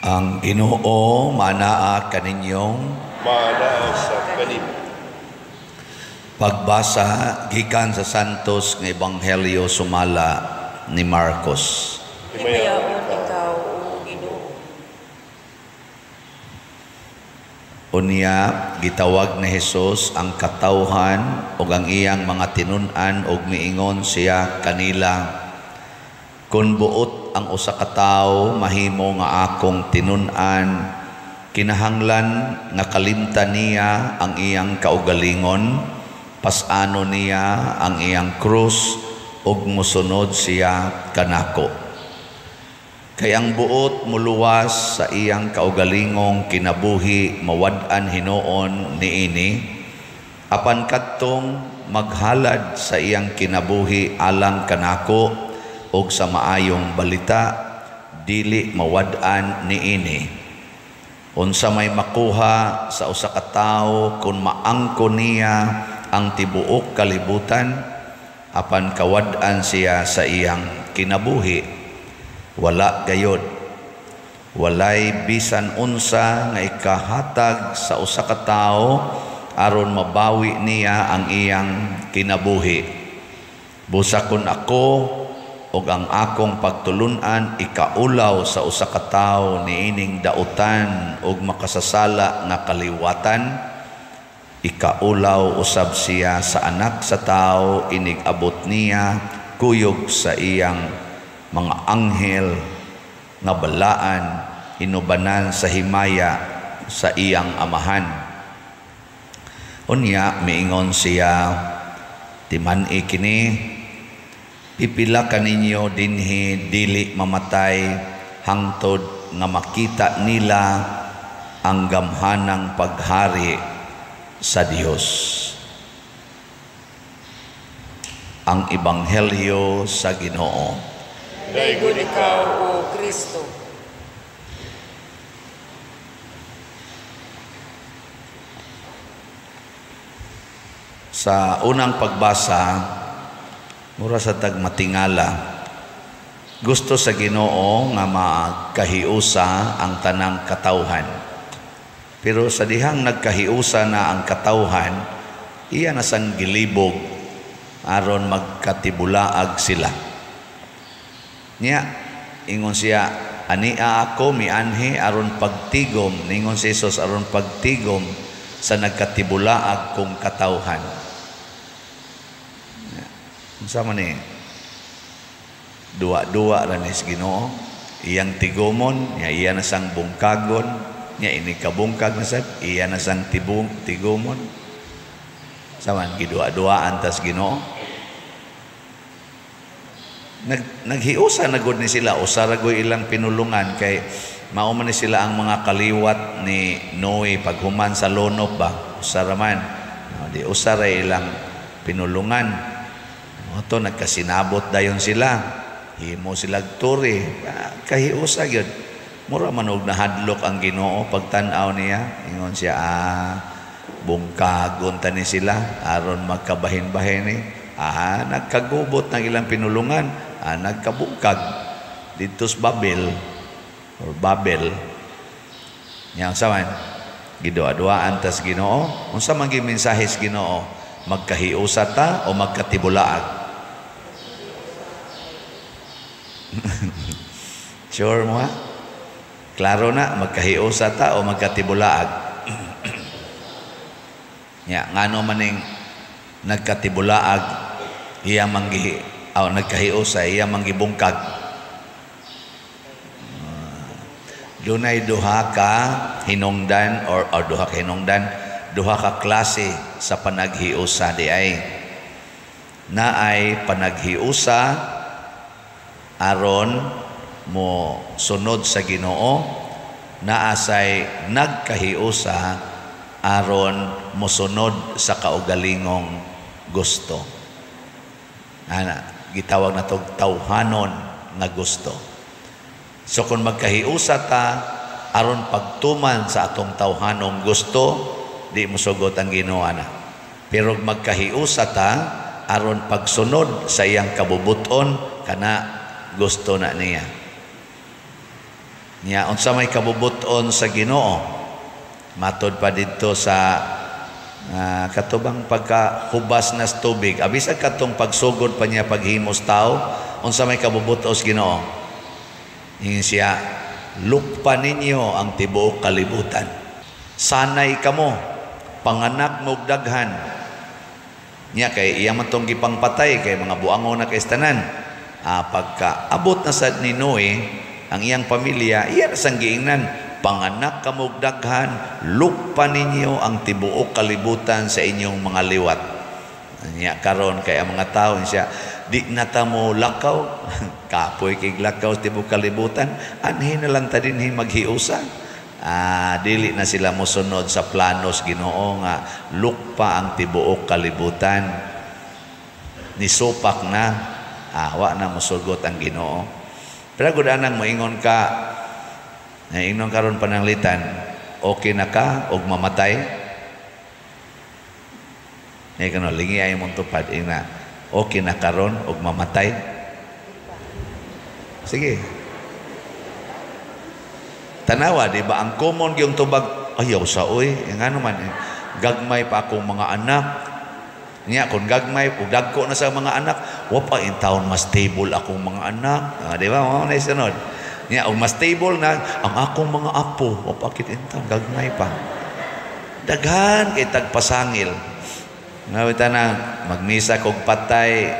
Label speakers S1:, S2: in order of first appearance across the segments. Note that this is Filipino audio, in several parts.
S1: Ang Ginoo manaa kaninyong
S2: manaa sa kanimo.
S1: Pagbasa gikan sa Santos nga Ebanghelyo sumala ni Marcos.
S3: Himayaon ikaw, O Ginoo.
S1: Unya gitawag ni Hesus ang katawhan ug ang iyang mga tinun-an ug miingon siya kanila, kun buot ang usa ka tawo mahimo nga akong tinun-an, kinahanglan nga kalimtan niya ang iyang kaugalingon, pasano niya ang iyang krus ug mosunod siya kanako. Kay ang buot muluwas sa iyang kaugalingong kinabuhi mawad-an hinuon niini, apan kadtong maghalad sa iyang kinabuhi alang kanako ug sa maayong balita dili mawad-an niini. Unsa may makuha sa usa ka tawo kung maangko niya ang tibuok kalibutan apan kawad-an siya sa iyang kinabuhi? Wala gayod. Walay bisan unsa nga ikahatag sa usa ka tawo aron mabawi niya ang iyang kinabuhi. Busa kun ako ug ang akong pagtulun-an ikaulaw sa usa ka tawo niining dautan ug makasasala nga kaliwatan, ikaulaw usab siya sa anak sa tawo inig abot niya kuyog sa iyang mga anghel nga balaan inubanan sa himaya sa iyang amahan. Unya miingon siya, timan-i kini, pipila kaninyo dinhi dili mamatay hangtod nga makita nila ang gamhanang paghari sa Dios. Ang Ebanghelyo sa Ginoo.
S3: Daigod ikaw, O Kristo.
S1: Sa unang pagbasa, mura sa tagmatingala, gusto sa Ginoo nga magkahiusa ang tanang katawhan. Pero sa dihang nagkahiusa na ang katawhan, iya na sang gilibog aron magkatibulaag sila. Nya ingon siya, ania ako mianhi aron pagtigom, ningon si Jesus aron pagtigom sa nagkatibulaag kong katawhan. Unsa man ni? Dua-dua ra ni Ginoo, iyang tigomon, nya iya na sang bungkagon, nya ini kabungkag na sad, iya na sang tigomon. Saman gidua-duaan tas Ginoo. Naghiusa na gud ni sila, usaragoy ilang pinulungan kay mao man ni sila ang mga kaliwat ni Noe paghuman sa lonop ba, usaraman. Di usara ilang pinulungan. Oto nagkasinabot dayon sila, himo sila turi, kahiusa gyud. Mura man og nahadlok ang Ginoo pagtan-aw niya, ingon siya, bungkagon ta ni sila aron magkabahin-bahin ni. Nagkagubot ng ilang pinulungan, nagkabungkag dito sa Babel. Yang saman, gidua-duaan tas Ginoo. Unsa man gyud mensahe sa Ginoo? Magkahiusa ta o magkatibulaag? Sure mo ha? Klaro na, magkahiusa ta o magkatibulaag? Ngano maning nagkatibulaag, iya manggi nagkahiusa, iya manggibungkag. Dunay duha ka hinungdan or duha ka hinungdan, duha ka klase sa panaghiusa di ay. Naay panaghiusa aron mo sunod sa Ginoo, naasay nagkahiusa aron mosunod sa kaugalingong gusto. Gitawag na tog tawhanon nga gusto. So kung magkahiusa ta aron pagtuman sa atong tawhanong gusto, di mosugot ang Ginoo na. Pero magkahiusa ta aron pagsunod sa iyang kabubuton kana gusto na niya. Nya unsa may kabubuton sa Ginoo matod pa dito sa katubang pagkahubas na tubig abisag katong pagsugod pa niya paghimos tao unsa may kabubutos Ginoo ingin siya lukpa ninyo ang tibuok kalibutan sanay kamo panganak mo daghan nya kay iya man tong gipangpatay kay mga buangon na kay tanan pagka abot na sad ni Noe ang iyang pamilya, iyan sang giingnan, panganak kamog daghan, lukpa ninyo ang tibuok kalibutan sa inyong mga liwat. Niya karon kay ang mga tao siya, di na ta mo lakaw, kapoy kay lakaw tibuok kalibutan, anhin na lang ta dinhi maghiusa. Dili na sila mosunod sa planos Ginoo nga lukpa ang tibuok kalibutan. Nisupak na, wa na mosugot ang Ginoo. Pero kung anang moingon ka, naingnon karon pananglitan, okay na ka og mamatay? Ngay kano, lingi ay mong tupad, ina, okay na karon og mamatay? Sige. Tanawa, di ba? Ang common yung tubag, ayaw sa uy, yung ano man, gagmay pa akong mga anak, niya kung gagmay o dagko na sa mga anak wa pa in taon mas stable akong mga anak di ba mo na isunod niya og mas stable na ang akong mga apo wa pa kit in taon gagmay pa daghan kay tagpasangil ngawita na magmisa kog patay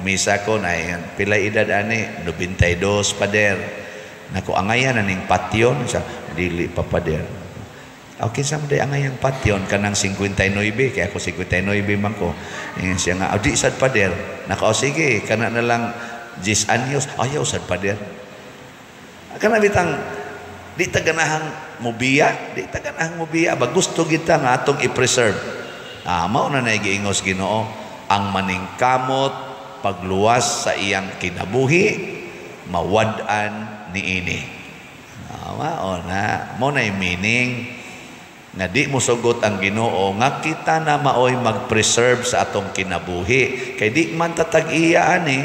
S1: misa ko na yan pila edad ani 92 pader nako angayan aning patyon sa dili pa pader. Okay, someday ang ngayang patyon kanang 59 kaya ako 59 man ko. Siya nga, di sad pader. Naka sige, kana na lang 10 anyos, ayaw sad pader. Kana bitang di ta ganahang mubiya, ba gusto kita nga atong i-preserve. Mao na giingos Ginoo ang maningkamot pagluwas sa iyang kinabuhi mawad-an niini. Mao na mo na meaning nga di mo sugot ang Ginoo nga kita na maoy mag-preserve sa atong kinabuhi kay di man tatag-iya ani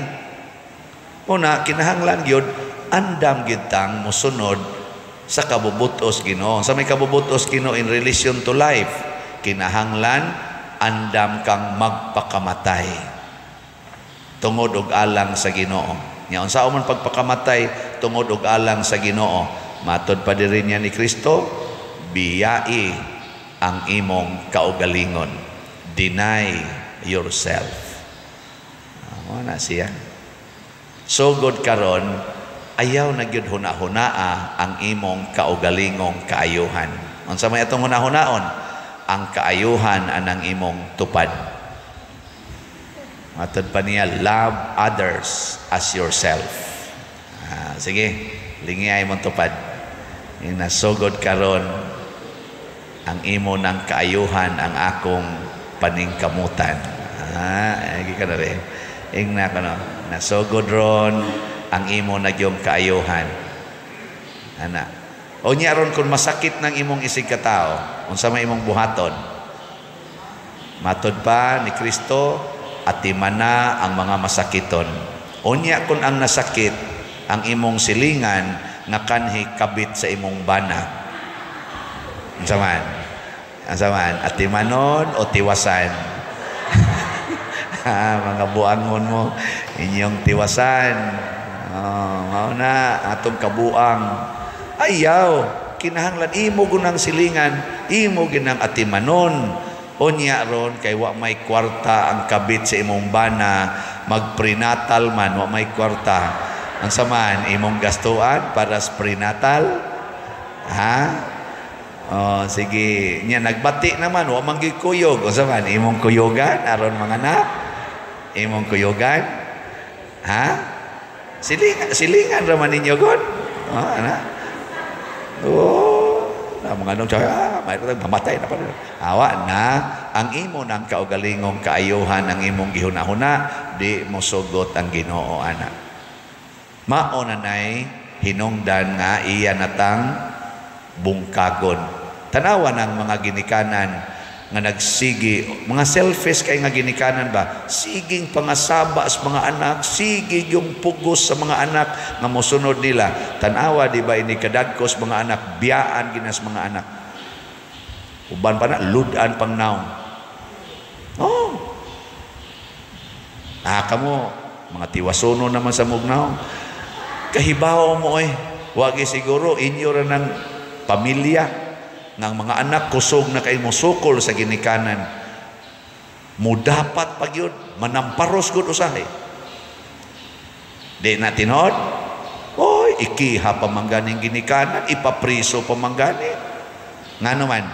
S1: una kinahanglan gyud andam gyud tang mosunod sa kabubutos Ginoo sa may kabubutos Ginoo in relation to life kinahanglan andam kang magpakamatay tungod og alang sa Ginoo nya unsa man pagpakamatay tungod og alang sa Ginoo matud pa diri niya ni Kristo biyai ang imong kaugalingon. Deny yourself. Wala siya. So good karon, ayaw na gyud huna-hunaa ang imong kaugalingong kaayuhan. Unsa may atong huna-hunaon? Ang kaayuhan anang imong tupad. Matod pa niya, love others as yourself. Sige, lingi ay mong tupad. Inasugod karon ang imo ng kaayuhan ang akong paningkamutan. Agi ka na rin. Ingna ka no. Nasugod ron ang imo nagyong kaayuhan. Ana. O niya ron kung masakit ng imong isig katao, unsa may imong buhaton. Matod pa ni Kristo, atimana ang mga masakiton. O niya kung ang nasakit, ang imong silingan, nga kanhi kabit sa imong bana. Ansaman, atimanon o tiwasan? Mga buangon mo, inyong tiwasan. Mao na, atong kabuang. Ayaw, kinahanglan, imo gunang silingan, imo ginang atimanon. O niya ron, kay wa may kwarta ang kabit sa imong bana, mag-prenatal man, wa may kwarta. Ang saman, imong gastuan para sa prenatal? Sige. Nya, nagbati naman, wa manggig kuyog. Ang saman, imong kuyogan, aron mga anak? Imong kuyogan? Silingan raman ninyo gon? Mga anong siya, mamatay na pa rin. Awa na, ang imo ng kaugalingong kaayuhan, ang imong gihuna-huna, di mo sugot ang Ginoo, anak. Maunanay hinungdan nga iya natang bungkagon. Tanawa ng mga ginikanan nga nagsigi, mga selfish kay nga ginikanan ba, siging pangasaba sa mga anak, sigig yung pugos sa mga anak nga mosunod nila. Tanawa di ba ini kadagkos mga anak, biyaan ginas mga anak. Uban pa na ludan pang naong. Oh. Kamo mga tiwasuno naman sa mugnaw. Kahibaw mo wagi siguro inyo ra ng pamilya ng mga anak kusog na kay musukol sa ginikanan. Mo dapat pag yun manamparos gud usahay. Di na tinod. Oy, ikiha pamangganing ginikanan, ipapriso pamanggani. Nga naman,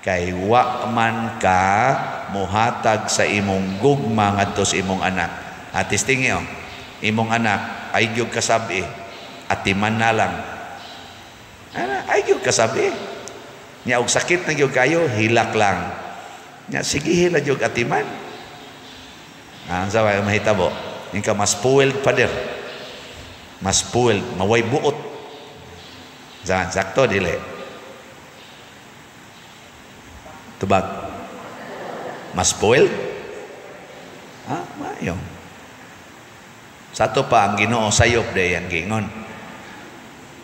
S1: kay wa man ka muhatag sa imong gugma ngadto sa imong anak. Atis tingi imong anak ay gyud kasabi, atiman na lang. Ay gyud kasabi. Nya og sakit na gyud kayo, hilak lang. Nya sige hila gyud atiman. Ang sawa mahitabo, ingka mas spoiled pa der. Mas spoiled, maway buot. Jan sakto dili. Tubag. Mas spoiled? Mayo. Sato pa ang Ginoo sayop day ang gingon.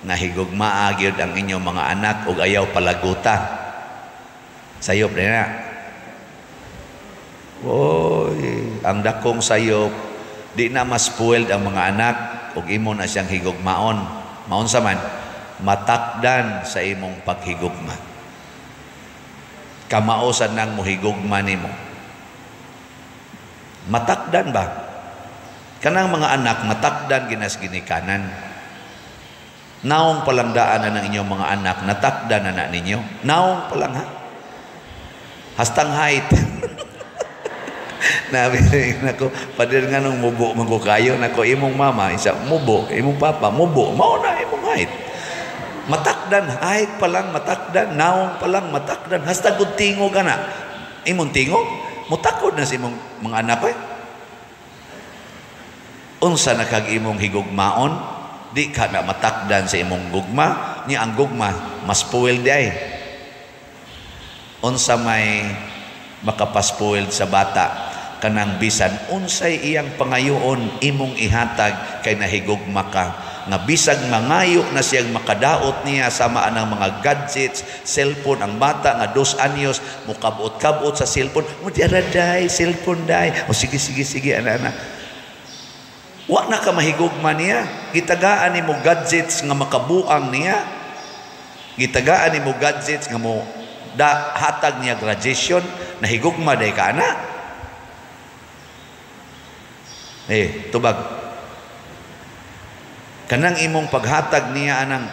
S1: Nahigugmaa gyud ang inyong mga anak ug ayaw palaguta. Sayop din na. Oy, ang dakong sayop di na mas spoiled ang mga anak ug imo na siyang higugmaon. Maon sa man matakdan sa imong paghigugma. Kamaosan nang mohigugma nimo. Matakdan ba? Kanang mga anak matakdan ginas ginikanan. Naong palang daanan ng inyong mga anak, natakdan na ninyo. Naong palang hastang height. Nabirin ako, padir nga nung mubo magkukayo, nako imong mama, isa mubo, imong papa, mubo, mauna imong height. Matakdan, height palang matakdan, naong palang matakdan, hastang kung tingo ka na. Imong tingo, mutakod na si imong mga anak Unsa na kag imong higugmaon, di ka na matakdan sa imong gugma, niya ang gugma mas spoiled ay. Unsa may makapaspoiled sa bata, kanang bisan unsay iyang pangayoon imong ihatag kay nahigugma ka, nga bisag mangayo na siyang makadaot niya sama anang mga gadgets, cellphone. Ang bata nga 2 anyos mukabot-kabot sa cellphone, mo diara day cellphone day, o sige ana. Wa na ka mahigugma niya. Gitagaan ni mo gadgets nga makabuang niya. Gitagaan ni mo gadgets nga mo hatag niya graduation. Nahigugma day ka na. Tubag. Kanang imong paghatag niya anang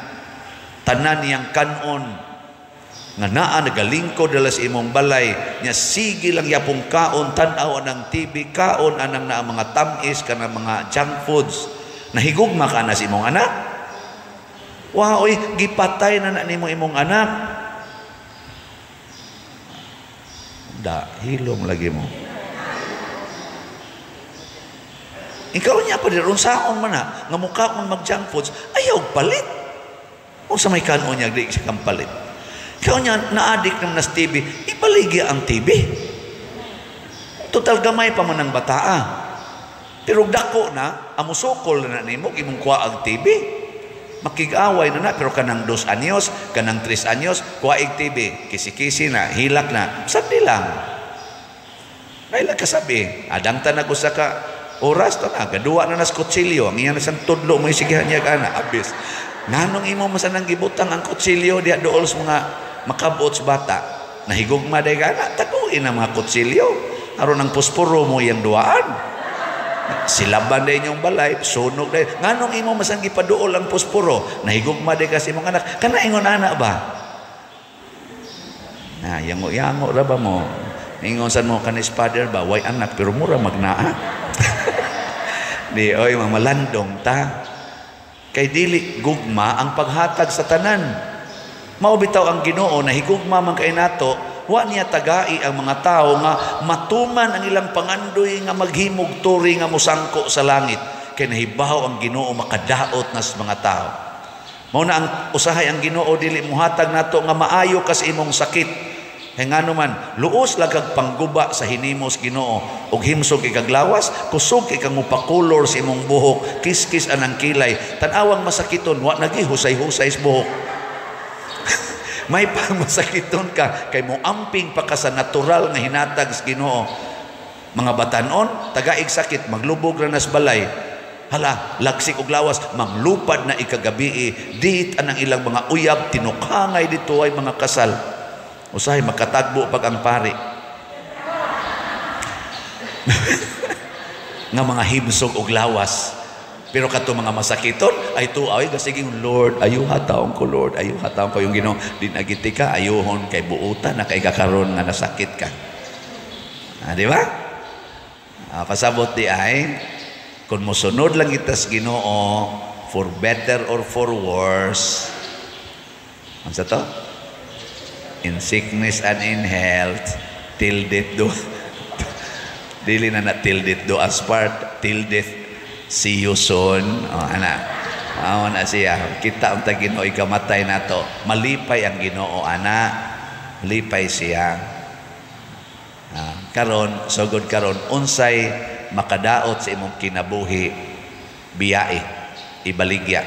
S1: tanan niyang kanon nga naa nagalingkod dala sa imong balay nya sige lang yapong kaon tan-aw ng TV, kaon anang naa mga tamis kanang mga junk foods. Nahigugma ka na sa imong anak. Oy, gipatay na nimo imong anak. Hilom lagi mo. Ikaw niya pa diron saon man nga mukha mo mag junk foods, ayaw palit. Unsa may kanon niya di siya kang palit. Ikaw niya na-addict naman sa TV, ipaligya ang TV. Total gamay pa man ang bataa. Pero dako na, amusokol na nimo, imong kuha ang TV. Makig-away na pero kanang 2 anyos, kanang 3 anyos, kuha ang TV. Kisi-kisi na, hilak na. Sabdi lang. Nailag kasabi, adang tanag usa ka oras to na, gaduwa na nas kutsilyo, ang iyan na sang tudlo mo isigihan niya ka na, abis. Nanong imo masanang gibutang ang kutsilyo, diya dool sa mga makabot sa bata. Nahigugma day ka na, takuin ang mga kutsilyo. Aron ang pusporo mo yung duaan. Silaban day yung balay, sunog day. Nganong imo masang gipaduol ang pusporo, nahigugma day kasi mong anak. Kana ingon anak ba? Yango-yango ra ba mo? Ingon san mo kanis father ba? Way anak, pero mura magnaa. Di, oy, mamalandong ta. Kay dili gugma ang paghatag sa tanan. Maubitaw ang Ginoo na higugma man kay nato, wa niya tagai ang mga tao nga matuman ang ilang pangandoy nga maghimog turi nga musangko sa langit. Kay nahibaw ang Ginoo makadaot na sa mga tao. Mao na ang usahay ang Ginoo dili muhatag nato nga maayo kas imong sakit. Hengano man, luos lang kag pangguba sa hinimos Ginoo ug himsog kay kag lawas, kusog kay kang mupakulor sa imong buhok, kiskis anang kilay, tan-awang masakiton wa nagi husay-husay sa buhok. May pang masakiton ka kay mo amping pa ka sa natural nga hinatag sa Ginoo. Mga batanon, tagaig sakit, maglubog ra nas balay. Hala, lagsik og lawas, manglupad na ikagabi, diit anang ilang mga uyab, tinukhangay dito ay mga kasal. Usahay, makatagbo pag ang pari. Nga mga himsog og lawas. Pero kato mga masakiton, ay tuaw, ay gasiging, Lord, ayaw hataon ko, Lord, ayaw hataon ko yung Ginoo. Dinagiti ka, ayuhon kay buutan na kay kakaroon nga nasakit ka. Di ba? Pasabot di ay, kung musunod lang itas Ginoo for better or for worse, ano sa to? In sickness and in health, till death do dili na till death do us part, till death see you soon. Ana siya, kita ang Ginoo ikamatay nato, malipay ang Ginoo ana, lipay siya. Karon sugod karon unsay makadaot sa imong kinabuhi, biyae, ibaligya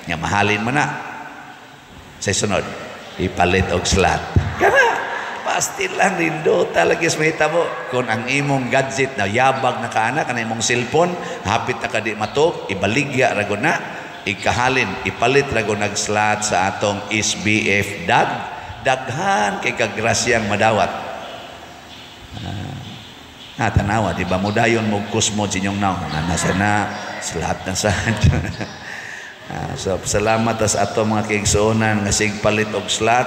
S1: nga mahalin mo na sa sunod, ipalit og slat kana pastil lang nindo talagis mahitabo kung ang imong gadget na yabag na kaana kana imong cellphone hapit na kadi matok, ibaligya ra gud na, ikahalin ipalit ra gud nag slat sa atong SBF daghan kay kagrasyang madawat. Tanawa, di ba? Mudayon mo kusmo sinyong naw. Nasa na, slat na sa so, salamat sa ato mga kaigsuonan nga sigpalit og slat.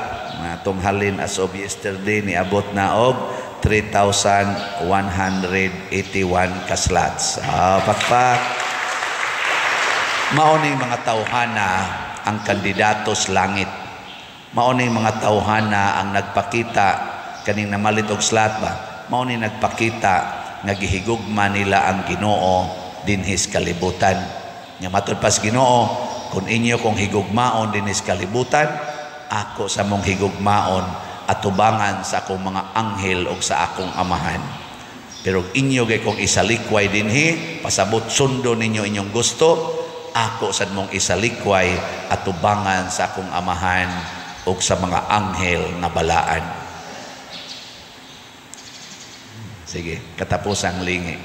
S1: Atong halin as of yesterday ni abot na og 3,181 ka slots. Pakpak. Maoning mga tawhana ang kandidato sa langit. Maoning mga tawhana ang nagpakita kaning namalit og slat ba? Mao ni nagpakita nga gihigugma nila ang Ginoo dinhis kalibutan. Nga matud pas Ginoo, kung inyo kong higugmaon dinhis kalibutan, ako sa mong higugmaon atubangan sa akong mga anghel o sa akong amahan. Pero inyo gay kong isalikway dinhi, pasabot sundo ninyo inyong gusto, ako sa mong isalikway atubangan sa akong amahan o sa mga anghel nga balaan. Sige, katapusang lingi.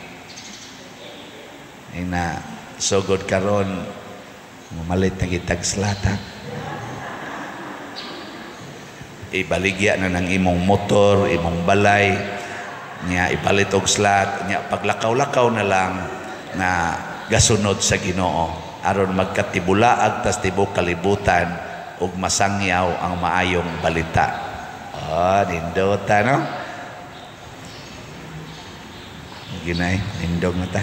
S1: Ina sugod karon mamalit na kitag slata. Ibaligya na ng imong motor, imong balay, niya ipalit og slat, niya paglakaw-lakaw na lang na gasunod sa Ginoo aron magkatibulaag tas tibok kalibutan ug masangyaw ang maayong balita. Nindota no? Ginay, nindog na ta.